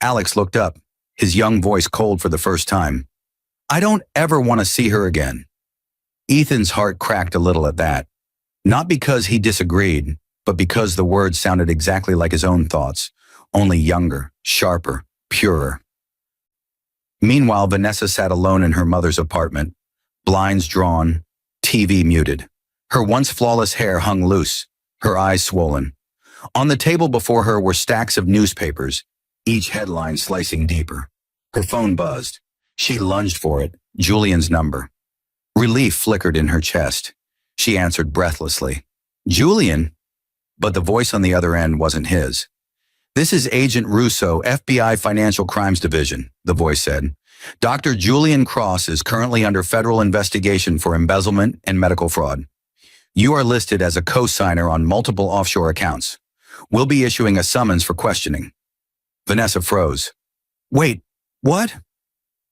Alex looked up, his young voice cold for the first time. I don't ever want to see her again. Ethan's heart cracked a little at that. Not because he disagreed, but because the words sounded exactly like his own thoughts, only younger, sharper, purer. Meanwhile, Vanessa sat alone in her mother's apartment, blinds drawn, TV muted. Her once flawless hair hung loose, her eyes swollen. On the table before her were stacks of newspapers, each headline slicing deeper. Her phone buzzed. She lunged for it, Julian's number. Relief flickered in her chest. She answered breathlessly. Julian? But the voice on the other end wasn't his. This is Agent Russo, FBI Financial Crimes Division, the voice said. Dr. Julian Cross is currently under federal investigation for embezzlement and medical fraud. You are listed as a co-signer on multiple offshore accounts. We'll be issuing a summons for questioning. Vanessa froze. Wait, what?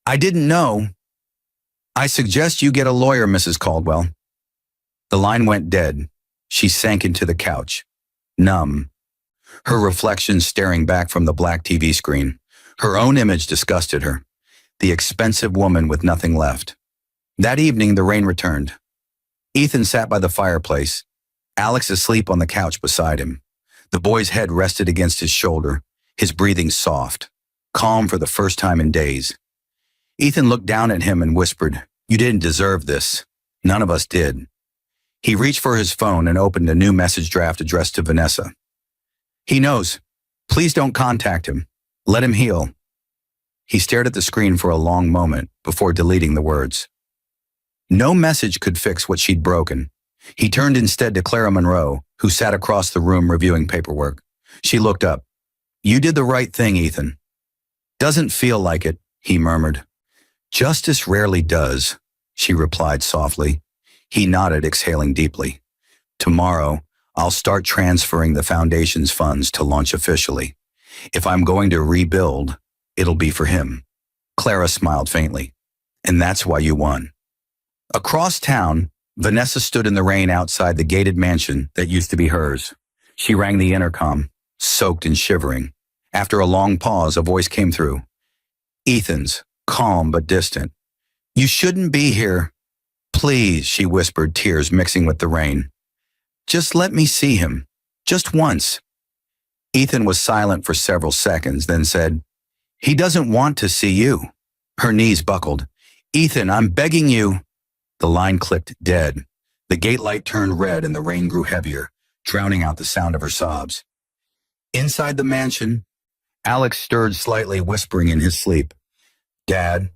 I didn't know. I suggest you get a lawyer, Mrs. Caldwell. The line went dead. She sank into the couch, numb. Her reflection staring back from the black TV screen. Her own image disgusted her. The expensive woman with nothing left. That evening, the rain returned. Ethan sat by the fireplace, Alex asleep on the couch beside him. The boy's head rested against his shoulder, his breathing soft, calm for the first time in days. Ethan looked down at him and whispered, You didn't deserve this. None of us did. He reached for his phone and opened a new message draft addressed to Vanessa. He knows. Please don't contact him. Let him heal. He stared at the screen for a long moment before deleting the words. No message could fix what she'd broken. He turned instead to Clara Monroe, who sat across the room reviewing paperwork. She looked up. You did the right thing, Ethan. Doesn't feel like it, he murmured. Justice rarely does, she replied softly. He nodded, exhaling deeply. Tomorrow, I'll start transferring the foundation's funds to launch officially. If I'm going to rebuild, it'll be for him. Clara smiled faintly. And that's why you won. Across town, Vanessa stood in the rain outside the gated mansion that used to be hers. She rang the intercom, soaked and shivering. After a long pause, a voice came through. Ethan's, calm but distant. You shouldn't be here. Please, she whispered, tears mixing with the rain. Just let me see him. Just once. Ethan was silent for several seconds, then said, He doesn't want to see you. Her knees buckled. Ethan, I'm begging you. The line clicked dead. The gate light turned red and the rain grew heavier, drowning out the sound of her sobs. Inside the mansion, Alex stirred slightly, whispering in his sleep. Dad,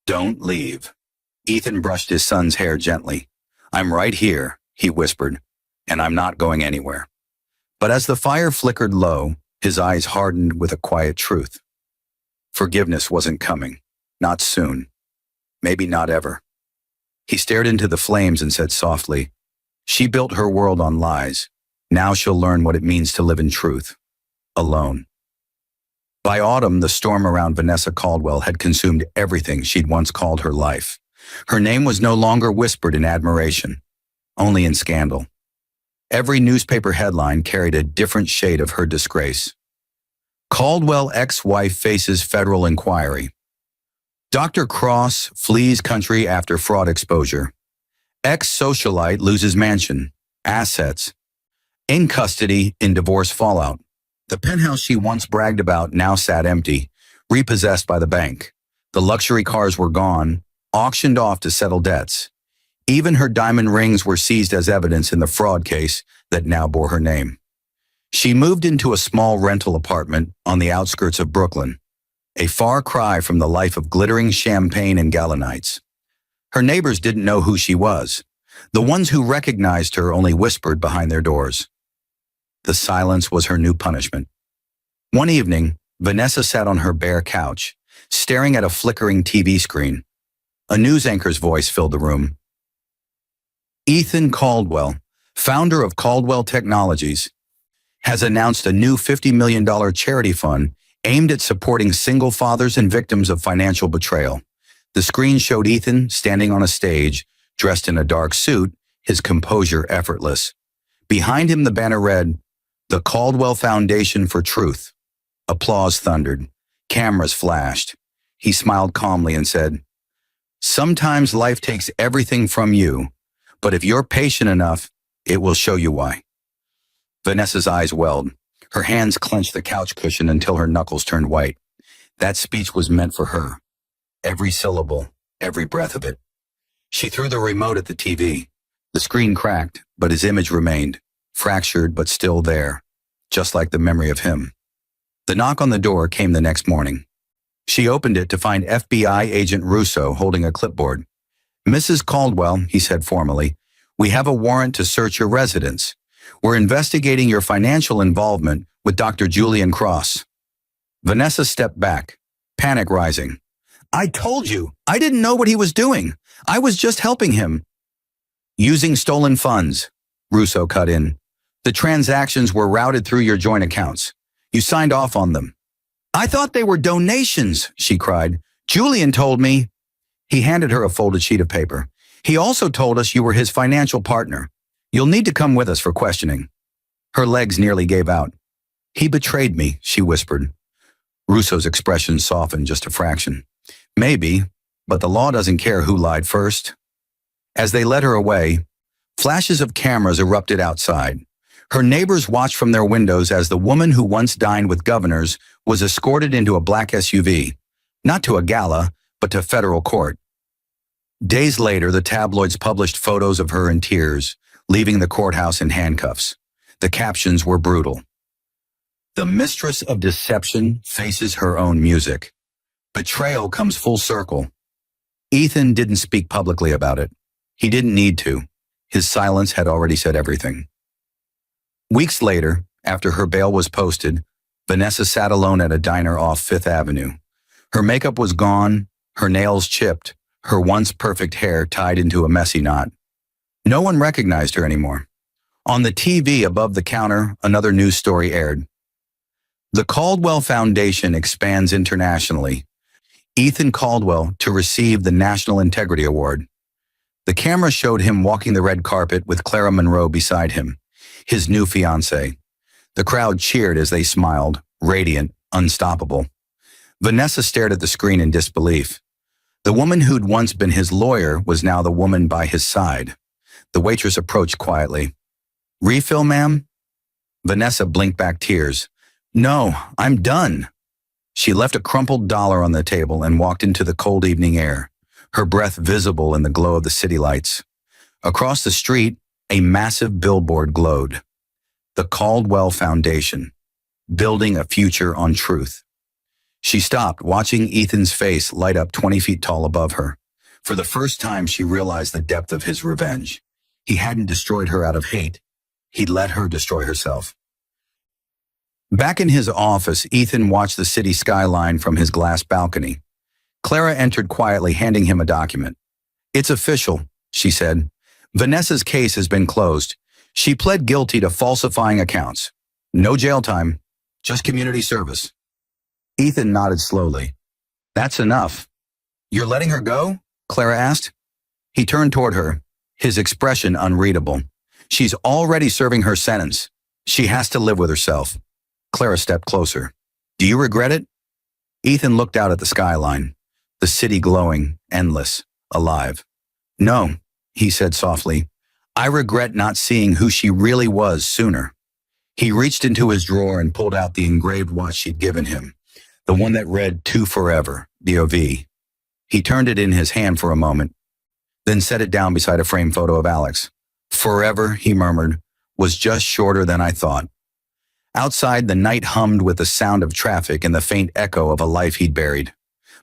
don't leave. Ethan brushed his son's hair gently. I'm right here, he whispered, and I'm not going anywhere. But as the fire flickered low, his eyes hardened with a quiet truth. Forgiveness wasn't coming. Not soon. Maybe not ever. He stared into the flames and said softly, She built her world on lies. Now she'll learn what it means to live in truth. Alone. By autumn, the storm around Vanessa Caldwell had consumed everything she'd once called her life. Her name was no longer whispered in admiration, only in scandal. Every newspaper headline carried a different shade of her disgrace. Caldwell ex-wife faces federal inquiry. Dr. Cross flees country after fraud exposure. Ex-socialite loses mansion, assets. In custody in divorce fallout. The penthouse she once bragged about now sat empty, repossessed by the bank. The luxury cars were gone, auctioned off to settle debts. Even her diamond rings were seized as evidence in the fraud case that now bore her name. She moved into a small rental apartment on the outskirts of Brooklyn, a far cry from the life of glittering champagne and Galenites. Her neighbors didn't know who she was. The ones who recognized her only whispered behind their doors. The silence was her new punishment. One evening, Vanessa sat on her bare couch, staring at a flickering TV screen. A news anchor's voice filled the room. Ethan Caldwell, founder of Caldwell Technologies, has announced a new $50 million charity fund aimed at supporting single fathers and victims of financial betrayal. The screen showed Ethan standing on a stage, dressed in a dark suit, his composure effortless. Behind him, the banner read, The Caldwell Foundation for Truth. Applause thundered. Cameras flashed. He smiled calmly and said, "Sometimes life takes everything from you, but if you're patient enough, it will show you why." Vanessa's eyes welled. Her hands clenched the couch cushion until her knuckles turned white. That speech was meant for her. Every syllable, every breath of it. She threw the remote at the TV. The screen cracked, but his image remained, fractured but still there, just like the memory of him. The knock on the door came the next morning. She opened it to find FBI agent Russo holding a clipboard. "Mrs. Caldwell," he said formally, "we have a warrant to search your residence. We're investigating your financial involvement with Dr. Julian Cross." Vanessa stepped back, panic rising. "I told you, I didn't know what he was doing. I was just helping him." "Using stolen funds," Russo cut in. "The transactions were routed through your joint accounts. You signed off on them." "I thought they were donations," she cried. "Julian told me." He handed her a folded sheet of paper. "He also told us you were his financial partner. You'll need to come with us for questioning." Her legs nearly gave out. "He betrayed me," she whispered. Russo's expression softened just a fraction. "Maybe, but the law doesn't care who lied first." As they led her away, flashes of cameras erupted outside. Her neighbors watched from their windows as the woman who once dined with governors was escorted into a black SUV, not to a gala, but to federal court. Days later, the tabloids published photos of her in tears, leaving the courthouse in handcuffs. The captions were brutal. "The mistress of deception faces her own music. Betrayal comes full circle." Ethan didn't speak publicly about it. He didn't need to. His silence had already said everything. Weeks later, after her bail was posted, Vanessa sat alone at a diner off Fifth Avenue. Her makeup was gone, her nails chipped, her once perfect hair tied into a messy knot. No one recognized her anymore. On the TV above the counter, another news story aired. The Caldwell Foundation expands internationally. Ethan Caldwell to receive the National Integrity Award. The camera showed him walking the red carpet with Clara Monroe beside him, his new fiancée. The crowd cheered as they smiled, radiant, unstoppable. Vanessa stared at the screen in disbelief. The woman who'd once been his lawyer was now the woman by his side. The waitress approached quietly. "Refill, ma'am?" Vanessa blinked back tears. "No, I'm done." She left a crumpled dollar on the table and walked into the cold evening air, her breath visible in the glow of the city lights. Across the street, a massive billboard glowed. The Caldwell Foundation, building a future on truth. She stopped, watching Ethan's face light up 20 feet tall above her. For the first time, she realized the depth of his revenge. He hadn't destroyed her out of hate. He'd let her destroy herself. Back in his office, Ethan watched the city skyline from his glass balcony. Clara entered quietly, handing him a document. "It's official," she said. "Vanessa's case has been closed. She pled guilty to falsifying accounts. No jail time, just community service." Ethan nodded slowly. "That's enough." "You're letting her go?" Clara asked. He turned toward her, his expression unreadable. "She's already serving her sentence. She has to live with herself." Clara stepped closer. "Do you regret it?" Ethan looked out at the skyline, the city glowing, endless, alive. "No," he said softly. "I regret not seeing who she really was sooner." He reached into his drawer and pulled out the engraved watch she'd given him, the one that read "To Forever," DOV. He turned it in his hand for a moment, then set it down beside a framed photo of Alex. "Forever," he murmured, "was just shorter than I thought." Outside, the night hummed with the sound of traffic and the faint echo of a life he'd buried.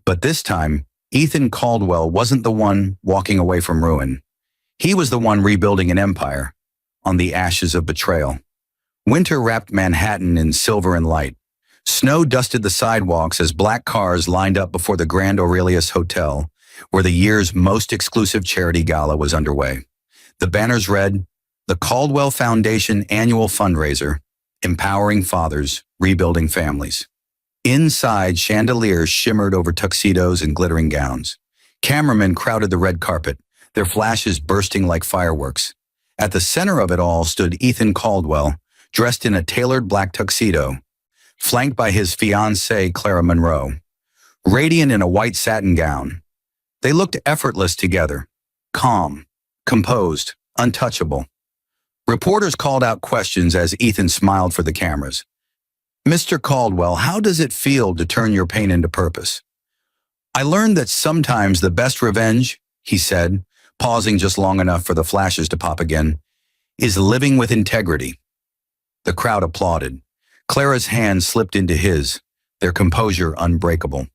But this time, Ethan Caldwell wasn't the one walking away from ruin. He was the one rebuilding an empire on the ashes of betrayal. Winter wrapped Manhattan in silver and light. Snow dusted the sidewalks as black cars lined up before the Grand Aurelius Hotel, where the year's most exclusive charity gala was underway. The banners read, "The Caldwell Foundation Annual Fundraiser, Empowering Fathers, Rebuilding Families." Inside, chandeliers shimmered over tuxedos and glittering gowns. Cameramen crowded the red carpet, their flashes bursting like fireworks. At the center of it all stood Ethan Caldwell, dressed in a tailored black tuxedo, flanked by his fiancée Clara Monroe, radiant in a white satin gown. They looked effortless together, calm, composed, untouchable. Reporters called out questions as Ethan smiled for the cameras. "Mr. Caldwell, how does it feel to turn your pain into purpose?" "I learned that sometimes the best revenge," he said, pausing just long enough for the flashes to pop again, "is living with integrity." The crowd applauded. Clara's hand slipped into his, their composure unbreakable.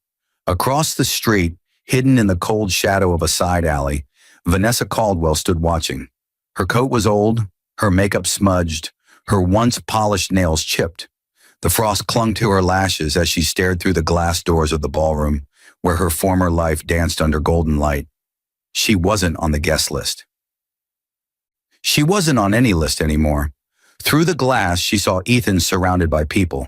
Across the street, hidden in the cold shadow of a side alley, Vanessa Caldwell stood watching. Her coat was old, her makeup smudged, her once polished nails chipped. The frost clung to her lashes as she stared through the glass doors of the ballroom, where her former life danced under golden light. She wasn't on the guest list. She wasn't on any list anymore. Through the glass, she saw Ethan surrounded by people.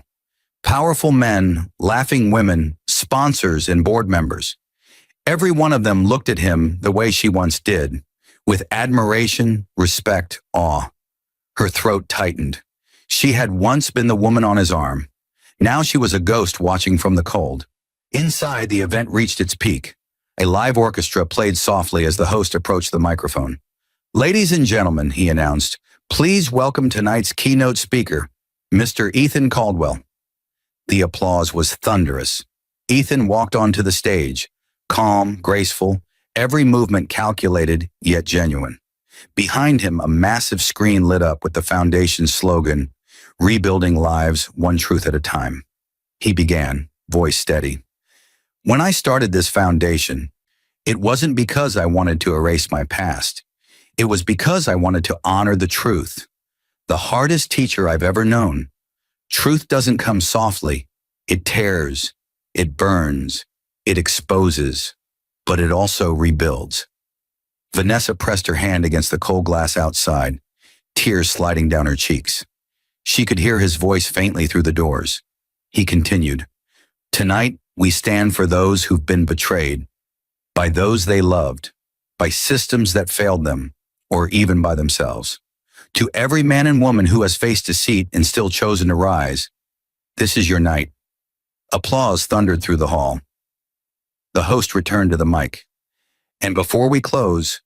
Powerful men, laughing women, sponsors, and board members. Every one of them looked at him the way she once did, with admiration, respect, awe. Her throat tightened. She had once been the woman on his arm. Now she was a ghost watching from the cold. Inside, the event reached its peak. A live orchestra played softly as the host approached the microphone. "Ladies and gentlemen," he announced, "please welcome tonight's keynote speaker, Mr. Ethan Caldwell." The applause was thunderous. Ethan walked onto the stage, calm, graceful, every movement calculated yet genuine. Behind him, a massive screen lit up with the foundation's slogan, "Rebuilding Lives, One Truth at a Time." He began, voice steady. "When I started this foundation, it wasn't because I wanted to erase my past. It was because I wanted to honor the truth. The hardest teacher I've ever known. Truth doesn't come softly. It tears, it burns, it exposes, but it also rebuilds." Vanessa pressed her hand against the cold glass outside, tears sliding down her cheeks. She could hear his voice faintly through the doors. He continued, "Tonight, we stand for those who've been betrayed, by those they loved, by systems that failed them, or even by themselves. To every man and woman who has faced deceit and still chosen to rise, this is your night." Applause thundered through the hall. The host returned to the mic. "And before we close,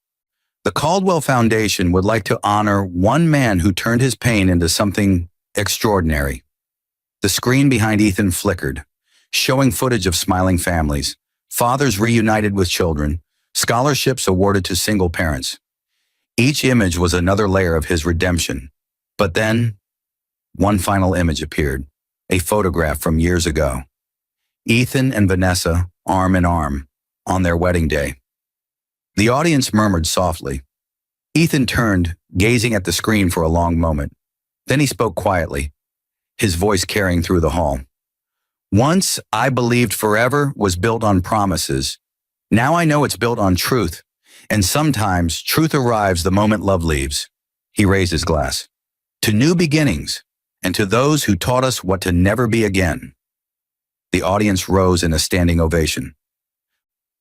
the Caldwell Foundation would like to honor one man who turned his pain into something extraordinary." The screen behind Ethan flickered, showing footage of smiling families, fathers reunited with children, scholarships awarded to single parents. Each image was another layer of his redemption. But then, one final image appeared, a photograph from years ago. Ethan and Vanessa, arm in arm, on their wedding day. The audience murmured softly. Ethan turned, gazing at the screen for a long moment. Then he spoke quietly, his voice carrying through the hall. "Once I believed forever was built on promises. Now I know it's built on truth. And sometimes truth arrives the moment love leaves." He raised his glass. "To new beginnings, and to those who taught us what to never be again." The audience rose in a standing ovation.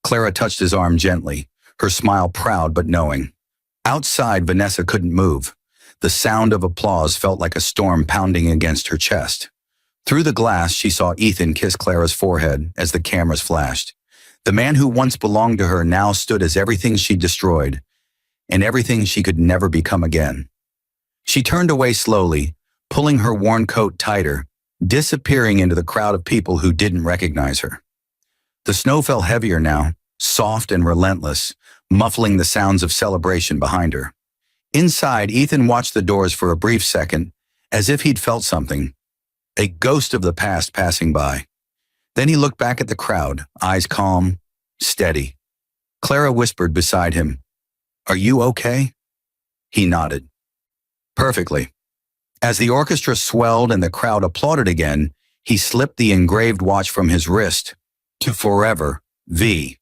Clara touched his arm gently, her smile proud but knowing. Outside, Vanessa couldn't move. The sound of applause felt like a storm pounding against her chest. Through the glass, she saw Ethan kiss Clara's forehead as the cameras flashed. The man who once belonged to her now stood as everything she destroyed, and everything she could never become again. She turned away slowly, pulling her worn coat tighter, disappearing into the crowd of people who didn't recognize her. The snow fell heavier now, soft and relentless, muffling the sounds of celebration behind her. Inside, Ethan watched the doors for a brief second, as if he'd felt something, a ghost of the past passing by. Then he looked back at the crowd, eyes calm, steady. Clara whispered beside him, "Are you okay?" He nodded. "Perfectly." As the orchestra swelled and the crowd applauded again, he slipped the engraved watch from his wrist to Forever, V,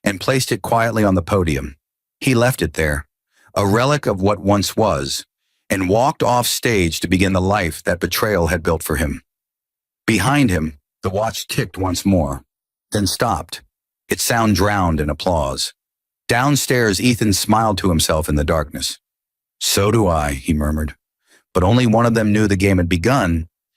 and placed it quietly on the podium. He left it there, a relic of what once was, and walked off stage to begin the life that betrayal had built for him. Behind him, the watch ticked once more, then stopped, its sound drowned in applause. Downstairs, Ethan smiled to himself in the darkness. "So do I," he murmured. but only one of them knew the game had begun